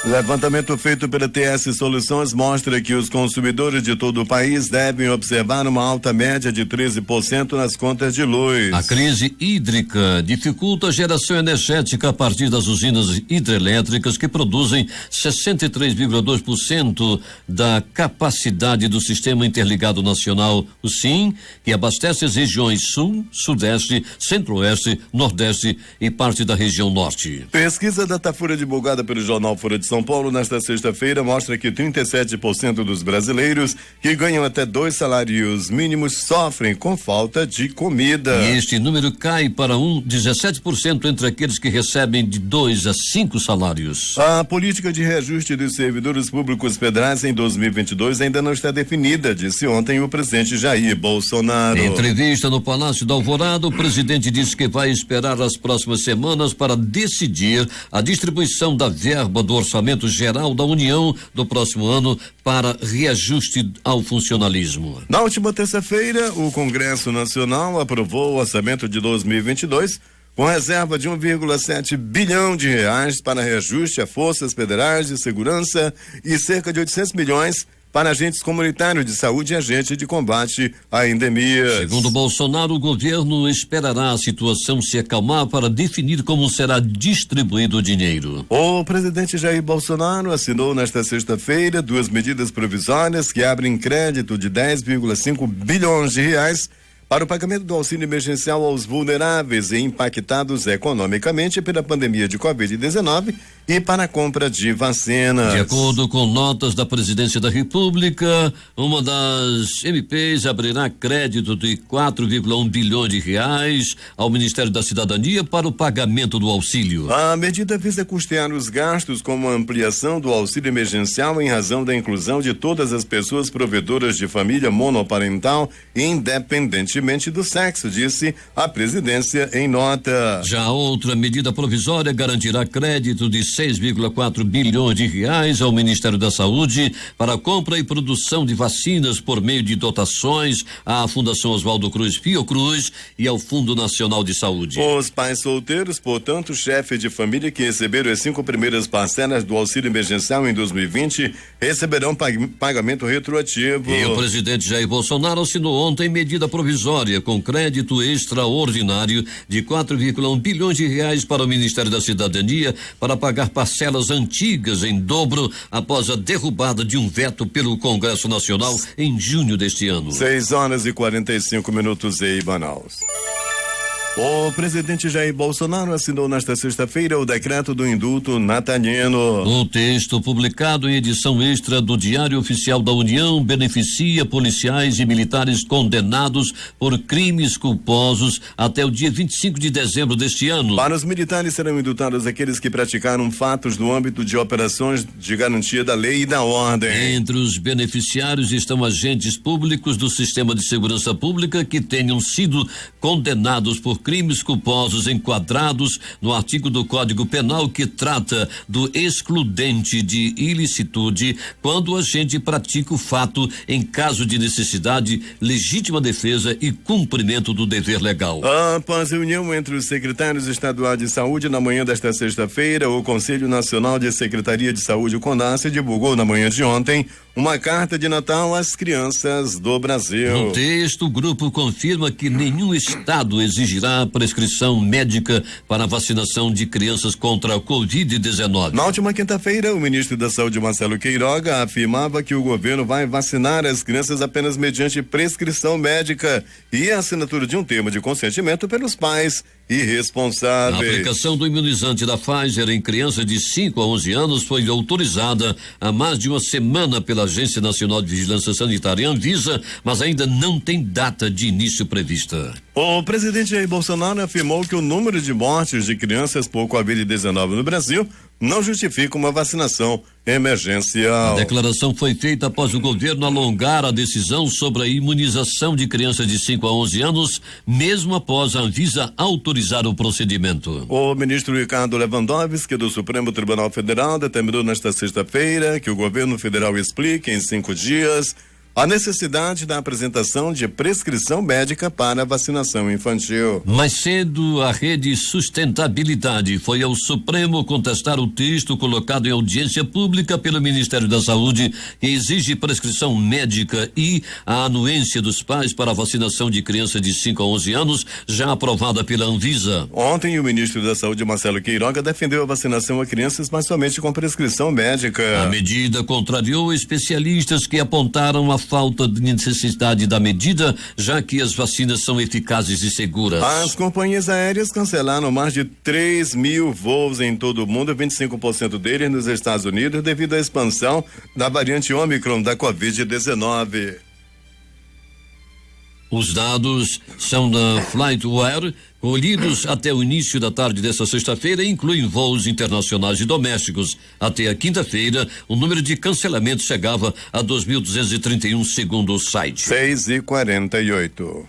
Levantamento feito pela TS Soluções mostra que os consumidores de todo o país devem observar uma alta média de 13% nas contas de luz. A crise hídrica dificulta a geração energética a partir das usinas hidrelétricas, que produzem 63,2% da capacidade do Sistema Interligado Nacional, o SIN, que abastece as regiões Sul, Sudeste, Centro-Oeste, Nordeste e parte da região Norte. Pesquisa Datafolha divulgada pelo jornal Folha de São Paulo nesta sexta-feira mostra que 37% dos brasileiros que ganham até 2 salários mínimos sofrem com falta de comida. E este número cai para 17% entre aqueles que recebem de 2 a 5 salários. A política de reajuste dos servidores públicos federais em 2022 ainda não está definida, disse ontem o presidente Jair Bolsonaro. Em entrevista no Palácio da Alvorada, o presidente disse que vai esperar as próximas semanas para decidir a distribuição da verba do Orçamento Geral da União do próximo ano para reajuste ao funcionalismo. Na última terça-feira, o Congresso Nacional aprovou o orçamento de 2022 com reserva de 1,7 bilhão de reais para reajuste a forças federais de segurança e cerca de 800 milhões para agentes comunitários de saúde e agentes de combate a endemias. Segundo Bolsonaro, o governo esperará a situação se acalmar para definir como será distribuído o dinheiro. O presidente Jair Bolsonaro assinou nesta sexta-feira 2 medidas provisórias que abrem crédito de 10,5 bilhões de reais para o pagamento do auxílio emergencial aos vulneráveis e impactados economicamente pela pandemia de Covid-19 e para a compra de vacinas. De acordo com notas da Presidência da República, uma das MPs abrirá crédito de 4,1 bilhões de reais ao Ministério da Cidadania para o pagamento do auxílio. A medida visa custear os gastos como a ampliação do auxílio emergencial em razão da inclusão de todas as pessoas provedoras de família monoparental, independentemente independentemente do sexo, disse a presidência em nota. Já outra medida provisória garantirá crédito de 6,4 bilhões de reais ao Ministério da Saúde para a compra e produção de vacinas por meio de dotações à Fundação Oswaldo Cruz Fiocruz e ao Fundo Nacional de Saúde. Os pais solteiros, portanto, chefes de família que receberam as 5 primeiras parcelas do auxílio emergencial em 2020 receberão pagamento retroativo. E o presidente Jair Bolsonaro assinou ontem medida provisória com crédito extraordinário de 4,1 bilhões de reais para o Ministério da Cidadania para pagar parcelas antigas em dobro após a derrubada de um veto pelo Congresso Nacional em junho deste ano. 6:45 em Manaus. O presidente Jair Bolsonaro assinou nesta sexta-feira o decreto do indulto natalino. O texto, publicado em edição extra do Diário Oficial da União, beneficia policiais e militares condenados por crimes culposos até o dia 25 de dezembro deste ano. Para os militares serão indultados aqueles que praticaram fatos no âmbito de operações de garantia da lei e da ordem. Entre os beneficiários estão agentes públicos do Sistema de Segurança Pública que tenham sido condenados por crimes culposos enquadrados no artigo do Código Penal que trata do excludente de ilicitude quando o agente pratica o fato em caso de necessidade, legítima defesa e cumprimento do dever legal. Após reunião entre os secretários estaduais de saúde na manhã desta sexta-feira, o Conselho Nacional de Secretaria de Saúde, o CONASE, divulgou na manhã de ontem uma carta de Natal às crianças do Brasil. No texto, o grupo confirma que nenhum estado exigirá prescrição médica para a vacinação de crianças contra a Covid-19. Na última quinta-feira, o ministro da Saúde, Marcelo Queiroga, afirmava que o governo vai vacinar as crianças apenas mediante prescrição médica e a assinatura de um termo de consentimento pelos pais e responsáveis. A aplicação do imunizante da Pfizer em crianças de 5 a 11 anos foi autorizada há mais de uma semana pela Agência Nacional de Vigilância Sanitária, Anvisa, mas ainda não tem data de início prevista. O presidente Jair Bolsonaro afirmou que o número de mortes de crianças por Covid-19 no Brasil não justifica uma vacinação emergencial. A declaração foi feita após o governo alongar a decisão sobre a imunização de crianças de 5 a 11 anos, mesmo após a Anvisa autorizar o procedimento. O ministro Ricardo Lewandowski do Supremo Tribunal Federal determinou nesta sexta-feira que o governo federal explique em 5 dias a necessidade da apresentação de prescrição médica para a vacinação infantil. Mais cedo, a Rede Sustentabilidade foi ao Supremo contestar o texto colocado em audiência pública pelo Ministério da Saúde que exige prescrição médica e a anuência dos pais para a vacinação de crianças de 5 a 11 anos, já aprovada pela Anvisa. Ontem, o ministro da Saúde, Marcelo Queiroga, defendeu a vacinação a crianças, mas somente com prescrição médica. A medida contrariou especialistas que apontaram a falta de necessidade da medida, já que as vacinas são eficazes e seguras. As companhias aéreas cancelaram mais de 3 mil voos em todo o mundo, 25% deles nos Estados Unidos, devido à expansão da variante Ômicron da Covid-19. Os dados são da FlightAware, colhidos até o início da tarde desta sexta-feira, e incluem voos internacionais e domésticos. Até a quinta-feira, o número de cancelamentos chegava a 2.231, segundo o site. 6:48.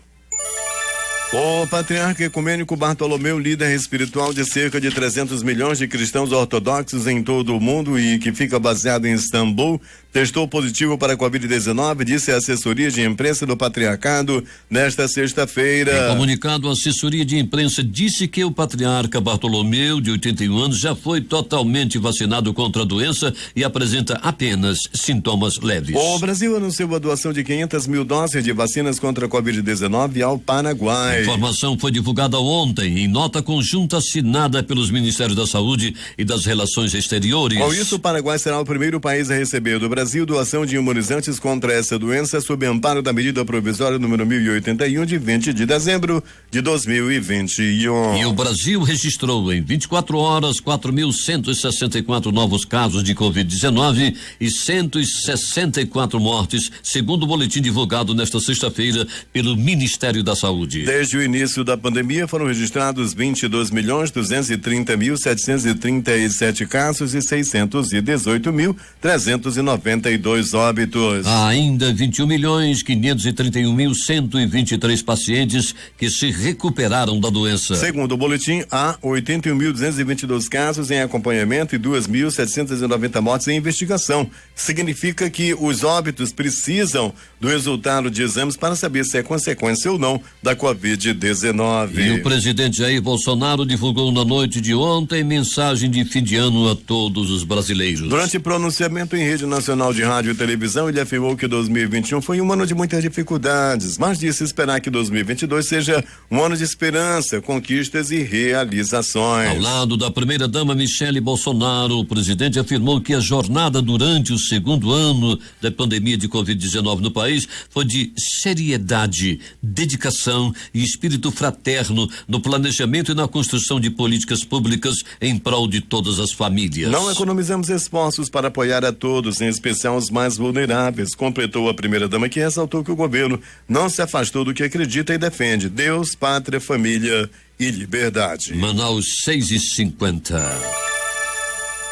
O patriarca ecumênico Bartolomeu, líder espiritual de cerca de 300 milhões de cristãos ortodoxos em todo o mundo e que fica baseado em Istambul, testou positivo para a Covid-19, disse a assessoria de imprensa do patriarcado nesta sexta-feira. Em comunicado, a assessoria de imprensa disse que o patriarca Bartolomeu, de 81 anos, já foi totalmente vacinado contra a doença e apresenta apenas sintomas leves. O Brasil anunciou a doação de 500 mil doses de vacinas contra a Covid-19 ao Paraguai. A informação foi divulgada ontem em nota conjunta assinada pelos Ministérios da Saúde e das Relações Exteriores. Com isso, o Paraguai será o primeiro país a receber do Brasil doação de imunizantes contra essa doença sob amparo da medida provisória número 1081 de 20 de dezembro de 2021. E o Brasil registrou em 24 horas 4.164 novos casos de Covid-19 e 164 mortes, segundo o boletim divulgado nesta sexta-feira pelo Ministério da Saúde. Desde Desde o início da pandemia foram registrados 22.230.737 casos e 618.392 óbitos. Há ainda 21.531.123 pacientes que se recuperaram da doença. Segundo o boletim, há 81.222 casos em acompanhamento e 2.790 mortes em investigação. Significa que os óbitos precisam do resultado de exames para saber se é consequência ou não da Covid-19. E o presidente Jair Bolsonaro divulgou na noite de ontem mensagem de fim de ano a todos os brasileiros. Durante pronunciamento em rede nacional de rádio e televisão, ele afirmou que 2021 foi um ano de muitas dificuldades, mas disse esperar que 2022 seja um ano de esperança, conquistas e realizações. Ao lado da primeira-dama Michele Bolsonaro, o presidente afirmou que a jornada durante o segundo ano da pandemia de Covid-19 no país foi de seriedade, dedicação e espírito fraterno no planejamento e na construção de políticas públicas em prol de todas as famílias. Não economizamos esforços para apoiar a todos, em especial os mais vulneráveis, completou a primeira-dama, que ressaltou que o governo não se afastou do que acredita e defende: Deus, pátria, família e liberdade. Manaus 6:50.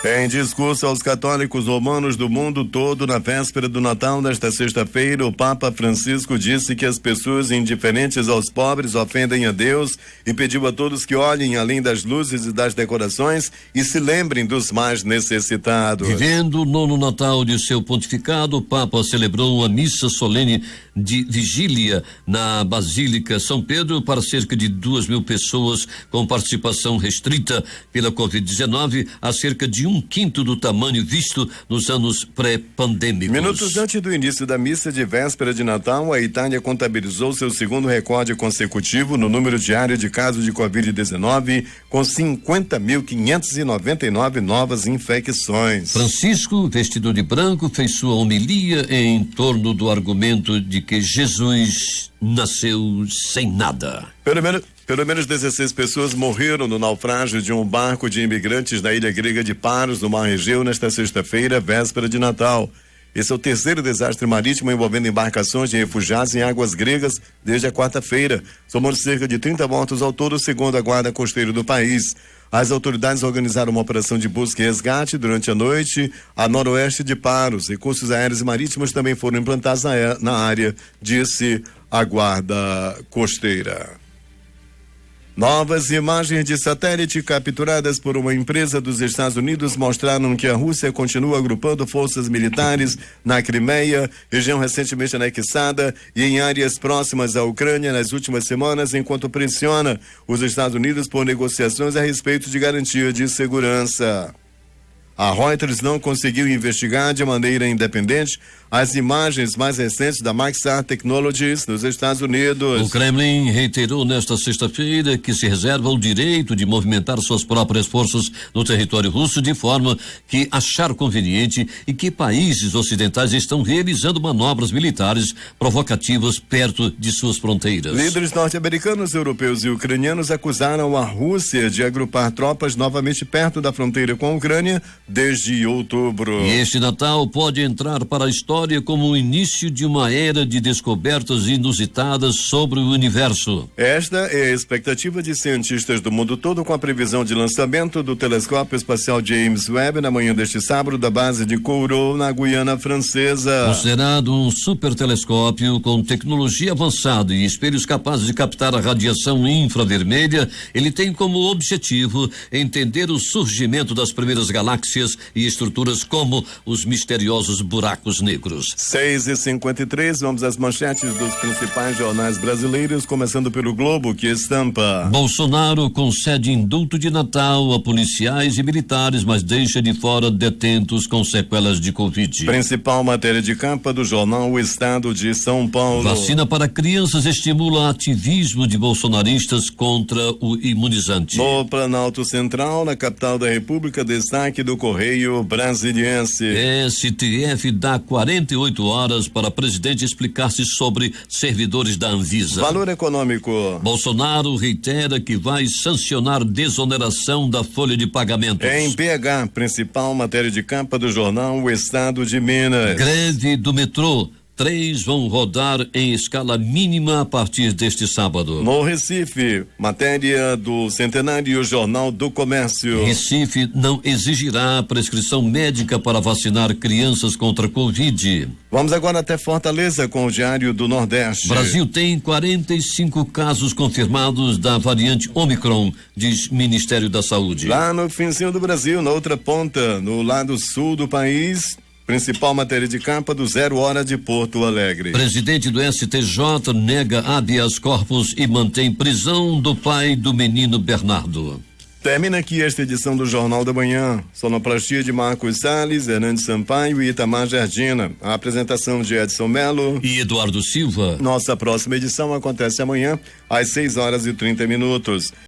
Em discurso aos católicos romanos do mundo todo na véspera do Natal desta sexta-feira, o Papa Francisco disse que as pessoas indiferentes aos pobres ofendem a Deus e pediu a todos que olhem além das luzes e das decorações e se lembrem dos mais necessitados. Vivendo o nono Natal de seu pontificado, o Papa celebrou a missa solene de vigília na Basílica São Pedro para cerca de 2.000 pessoas, com participação restrita pela Covid-19 a cerca de 1/5 do tamanho visto nos anos pré-pandêmicos. Minutos antes do início da missa de véspera de Natal, a Itália contabilizou seu segundo recorde consecutivo no número diário de casos de Covid-19, com 50.599 novas infecções. Francisco, vestido de branco, fez sua homilia em torno do argumento de que Jesus nasceu sem nada. Pelo menos 16 pessoas morreram no naufrágio de um barco de imigrantes na ilha grega de Paros, no Mar Egeu, nesta sexta-feira, véspera de Natal. Esse é o terceiro desastre marítimo envolvendo embarcações de refugiados em águas gregas desde a quarta-feira. Somando cerca de 30 mortos ao todo, segundo a Guarda Costeira do país. As autoridades organizaram uma operação de busca e resgate durante a noite a noroeste de Paros. Recursos aéreos e marítimos também foram implantados na área, disse a Guarda Costeira. Novas imagens de satélite capturadas por uma empresa dos Estados Unidos mostraram que a Rússia continua agrupando forças militares na Crimeia, região recentemente anexada, e em áreas próximas à Ucrânia nas últimas semanas, enquanto pressiona os Estados Unidos por negociações a respeito de garantia de segurança. A Reuters não conseguiu investigar de maneira independente as imagens mais recentes da Maxar Technologies nos Estados Unidos. O Kremlin reiterou nesta sexta-feira que se reserva o direito de movimentar suas próprias forças no território russo de forma que achar conveniente e que países ocidentais estão realizando manobras militares provocativas perto de suas fronteiras. Líderes norte-americanos, europeus e ucranianos acusaram a Rússia de agrupar tropas novamente perto da fronteira com a Ucrânia desde outubro. E este Natal pode entrar para a história como o início de uma era de descobertas inusitadas sobre o universo. Esta é a expectativa de cientistas do mundo todo, com a previsão de lançamento do telescópio espacial James Webb na manhã deste sábado da base de Kourou, na Guiana Francesa. Considerado um super telescópio com tecnologia avançada e espelhos capazes de captar a radiação infravermelha, ele tem como objetivo entender o surgimento das primeiras galáxias e estruturas como os misteriosos buracos negros. 6:53, vamos às manchetes dos principais jornais brasileiros, começando pelo Globo, que estampa: Bolsonaro concede indulto de Natal a policiais e militares, mas deixa de fora detentos com sequelas de Covid. Principal matéria de capa do jornal O Estado de São Paulo. Vacina para crianças estimula ativismo de bolsonaristas contra o imunizante. No Planalto Central, na capital da República, destaque do Correio Brasiliense. STF dá 48 horas para presidente explicar-se sobre servidores da Anvisa. Valor econômico. Bolsonaro reitera que vai sancionar desoneração da folha de pagamentos. Em PH, principal matéria de capa do jornal O Estado de Minas. Greve do metrô 3 vão rodar em escala mínima a partir deste sábado. No Recife, matéria do centenário Jornal do Comércio. Recife não exigirá prescrição médica para vacinar crianças contra Covid. Vamos agora até Fortaleza com o Diário do Nordeste. Brasil tem 45 casos confirmados da variante Omicron, diz Ministério da Saúde. Lá no finzinho do Brasil, na outra ponta, no lado sul do país, principal matéria de capa do 0 Hora de Porto Alegre. Presidente do STJ nega habeas corpus e mantém prisão do pai do menino Bernardo. Termina aqui esta edição do Jornal da Manhã. Sonoplastia de Marcos Salles, Hernandes Sampaio e Itamar Jardina. A apresentação de Edson Melo e Eduardo Silva. Nossa próxima edição acontece amanhã às 6h30.